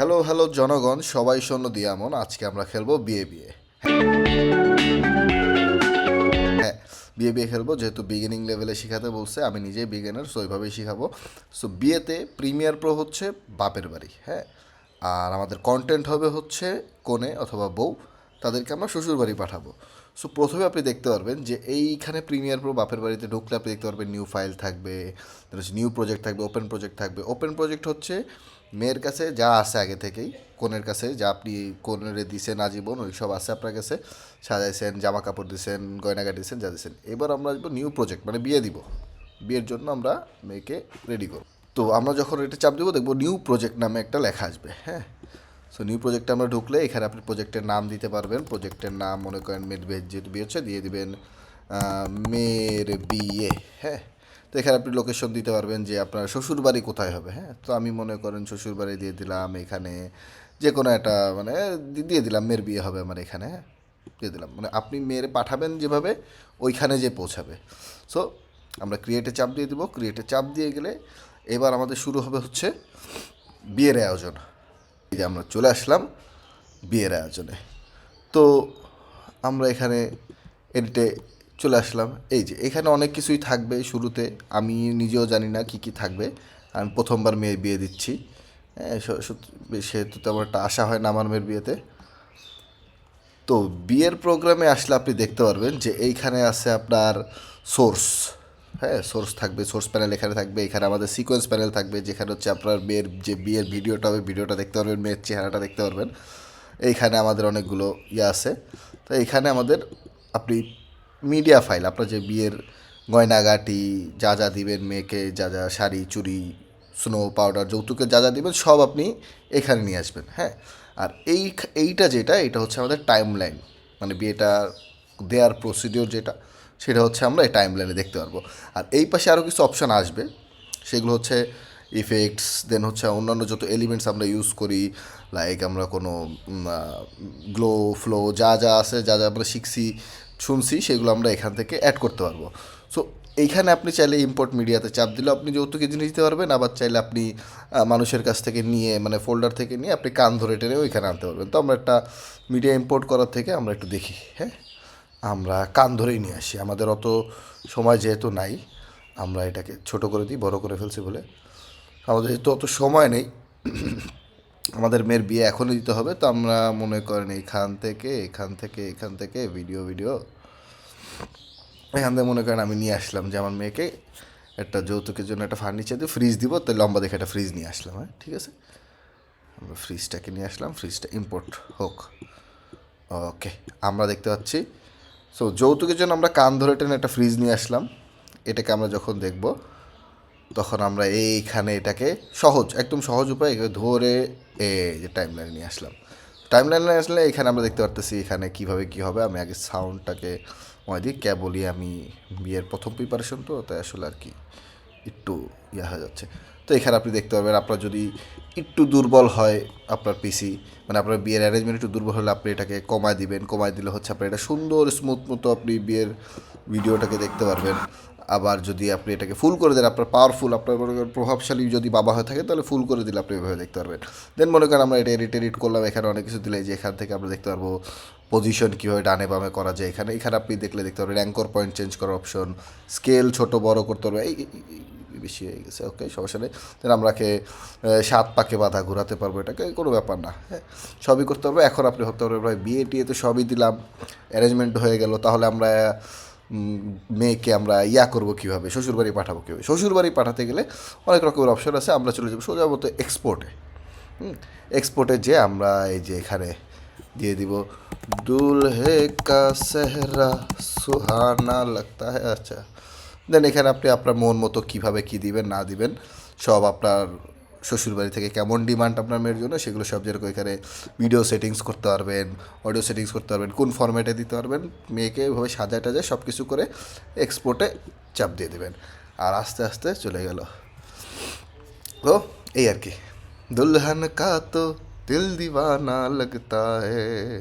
Hello hello জনগণ, সবাই শোনো দিয়ামন। আজকে আমরা খেলবো বিয়ে বিয়ে। হ্যাঁ, বিয়ে বিয়ে খেলবো, যেহেতু বিগিনিং লেভেলে শেখাতে বলছে। আমি নিজেই বিগিনার, সো ওইভাবেই শেখাবো। সো বিয়েতে প্রিমিয়ার প্রো হচ্ছে বাপের বাড়ি, হ্যাঁ। আর আমাদের কন্টেন্ট হবে হচ্ছে কনে অথবা বউ, তাদেরকে আমরা শ্বশুর বাড়ি পাঠাবো। সো প্রথমে আপনি দেখতে পারবেন যে এইখানে প্রিমিয়ার প্রো বাপের বাড়িতে ঢুকলে আপনি দেখতে পারবেন নিউ ফাইল থাকবে, নিউ প্রজেক্ট থাকবে, ওপেন প্রজেক্ট থাকবে। ওপেন প্রজেক্ট হচ্ছে মেয়ের কাছে যা আছে আগে থেকেই, কনের কাছে যা আপনি কনের দিছেন আজীবন, ওই সব আছে আপনার কাছে। সাজাইছেন, জামা কাপড় দিছেন, গয়নাগাটি দিছেন, যা দিছেন। এবার আমরা আসবো নিউ প্রজেক্ট, মানে বিয়ে দিব। বিয়ের জন্য আমরা মেয়েকে রেডি করব। তো আমরা যখন এটা চাপ দেবো, দেখবো নিউ প্রজেক্ট নামে একটা লেখা আসবে, হ্যাঁ। সো নিউ প্রজেক্টে আমরা ঢুকলে এখানে আপনি প্রজেক্টের নাম দিতে পারবেন। প্রজেক্টের নাম মনে করেন মেয়ের বিয়ে, যেহেতু বিয়ে হচ্ছে, দিয়ে দিবেন মেয়ের বিয়ে, হ্যাঁ। তো এখানে আপনি লোকেশন দিতে পারবেন যে আপনার শ্বশুরবাড়ি কোথায় হবে, হ্যাঁ। তো আমি মনে করেন শ্বশুরবাড়ি দিয়ে দিলাম এখানে, যে কোনো একটা মানে দিয়ে দিলাম মেয়ের বিয়ে হবে আমার এখানে, হ্যাঁ। দিয়ে দিলাম, মানে আপনি মেয়ের পাঠাবেন যেভাবে ওইখানে যে পৌঁছাবে। সো আমরা ক্রিয়েটে চাপ দিয়ে দিব। ক্রিয়েটে চাপ দিয়ে গেলে এবার আমাদের শুরু হবে হচ্ছে বিয়ের আয়োজন। এই যে আমরা চলে আসলাম বিয়ের আয়োজনে। তো আমরা এখানে এডিটে চলে আসলাম। এই যে এখানে অনেক কিছুই থাকবে শুরুতে, আমি নিজেও জানি না কী কী থাকবে। আমি প্রথমবার মেয়ে বিয়ে দিচ্ছি, হ্যাঁ। সেহেতু তেমন একটা আশা হয় না আমার মেয়ের বিয়েতে। তো বিয়ের প্রোগ্রামে আসলে আপনি দেখতে পারবেন যে এইখানে আছে আপনার সোর্স, হ্যাঁ। সোর্স থাকবে, সোর্স প্যানেল এখানে থাকবে। এখানে আমাদের সিকোয়েন্স প্যানেল থাকবে, যেখানে হচ্ছে আপনার মেয়ের যে বিয়ের ভিডিওটা হবে, ভিডিওটা দেখতে পারবেন, মেয়ের চেহারাটা দেখতে পারবেন। এইখানে আমাদের অনেকগুলো ইয়ে আছে। তো এইখানে আমাদের আপনি মিডিয়া ফাইল, আপনার যে বিয়ের গয়নাগাটি যা যা দিবেন মেয়েকে, যা যা শাড়ি চুড়ি স্নো পাউডার যৌতুকে যা যা দিবেন সব আপনি এখানে নিয়ে আসবেন, হ্যাঁ। আর এইটা যেটা, এটা হচ্ছে আমাদের টাইম লাইন, মানে বিয়েটা দেওয়ার প্রসিডিওর যেটা, সেটা হচ্ছে আমরা এই টাইম লাইনে দেখতে পারবো। আর এই পাশে আরও কিছু অপশান আসবে, সেগুলো হচ্ছে ইফেক্টস, দেন হচ্ছে অন্যান্য যত এলিমেন্টস আমরা ইউজ করি, লাইক আমরা কোনো গ্লো ফ্লো যা যা আছে, যা যা আমরা শিখছি শুনছি, সেগুলো আমরা এখান থেকে অ্যাড করতে পারবো। সো এইখানে আপনি চাইলে ইম্পোর্ট মিডিয়াতে চাপ দিলেও আপনি যৌতুকে জিনিস দিতে পারবেন, আবার চাইলে আপনি মানুষের কাছ থেকে নিয়ে, মানে ফোল্ডার থেকে নিয়ে আপনি কান ধরে টেনে ওইখানে আনতে পারবেন। তো আমরা একটা মিডিয়া ইম্পোর্ট করার থেকে আমরা একটু দেখি, হ্যাঁ। আমরা কান ধরেই নিয়ে আসি, আমাদের অত সময় যেহেতু নাই, আমরা এটাকে ছোট করে দিই, বড় করে ফেলছি বলে। আমাদের যেহেতু অত সময় নেই, আমাদের মেয়ের বিয়ে এখনই দিতে হবে, তো আমরা মনে করেন এখান থেকে ভিডিও এখান থেকে মনে করেন আমি নিয়ে আসলাম যে আমার মেয়েকে একটা যৌতুকের জন্য একটা ফার্নিচার দিয়ে ফ্রিজ দিব, তাই লম্বা দেখে একটা ফ্রিজ নিয়ে আসলাম, হ্যাঁ। ঠিক আছে, আমরা ফ্রিজটাকে নিয়ে আসলাম, ফ্রিজটা ইম্পোর্ট হোক। ওকে, আমরা দেখতে পাচ্ছি। সো যৌতুকের জন্য আমরা কান ধরে টেনে একটা ফ্রিজ নিয়ে আসলাম। এটাকে আমরা যখন দেখব, তখন আমরা এইখানে এটাকে একদম সহজ উপায়ে ধরে এই যে টাইম লাইনে নিয়ে আসলাম। টাইম লাইনে আসলে এখানে আমরা দেখতে পারতেছি এখানে কীভাবে কী হবে। আমি আগে সাউন্ডটাকে দিই, বলি আমি বিয়ের প্রথম প্রিপারেশন, তো তাই আসলে আর কি একটু ইয়া হয়ে যাচ্ছে। তো এখানে আপনি দেখতে পাবেন, আপনার যদি একটু দুর্বল হয় আপনার পিসি, মানে আপনার বিয়ের অ্যারেঞ্জমেন্ট একটু দুর্বল হলে আপনি এটাকে কমায় দিবেন। কমায় দিলে হচ্ছে আপনার এটা সুন্দর স্মুথ মতো আপনি বিয়ের ভিডিওটাকে দেখতে পারবেন। আবার যদি আপনি এটাকে ফুল করে দেন, আপনার পাওয়ারফুল, আপনার মনে করেন প্রভাবশালী যদি বাবা হয়ে থাকে, তাহলে ফুল করে দিলে আপনি এভাবে দেখতে পারবেন। দেন মনে করেন আমরা এটা এডিট করলাম, এখানে অনেক কিছু দিলে যে এখান থেকে আমরা দেখতে পারবো পজিশন কীভাবে ডানে বামে করা যায়। এখানে আপনি দেখতে পারবেন অ্যাঙ্কর পয়েন্ট চেঞ্জ করার অপশন, স্কেল ছোটো বড় করতে পারবে। বেশি হয়ে গেছে, ওকে, সমস্যা নেই। দেন আমরাকে 7 পাকে বাঁধা ঘোরাতে পারবো, এটাকে কোনো ব্যাপার না, হ্যাঁ। সবই করতে পারবো। এখন আপনি ভাবতে পারবেন ভাই বিয়ে টিয়ে তো সবই দিলাম, অ্যারেঞ্জমেন্ট হয়ে গেল, তাহলে আমরা মেয়েকে আমরা করবো কীভাবে, শ্বশুরবাড়ি পাঠাবো কীভাবে? শ্বশুরবাড়ি পাঠাতে গেলে অনেক রকমের অপশন আছে। আমরা চলে যাবো সোজা মতো এক্সপোর্টে। এক্সপোর্টে যে আমরা এই যে এখানে দিয়ে দিব দুলহে কা সেহরা সুহানা লাগতা হ্যাঁ, আচ্ছা। দেন এখানে আপনি আপনার মন মতো কীভাবে কী দিবেন না দিবেন, সব আপনার শ্বশুরবাড়ি থেকে কেমন ডিমান্ড আপনার মেয়ের জন্য, সেগুলো সব যেরকম এখানে ভিডিও সেটিংস করতে পারবেন, অডিও সেটিংস করতে পারবেন, কোন ফরম্যাটে দিতে পারবেন, মেয়েকে এভাবে সাজায় টাজায় সব কিছু করে এক্সপোর্টে চাপ দিয়ে দেবেন। আর আস্তে আস্তে চলে গেল। তো এই আর কি, দুলহন কা তো দিল দিওয়ানা লগতা হ্যায়।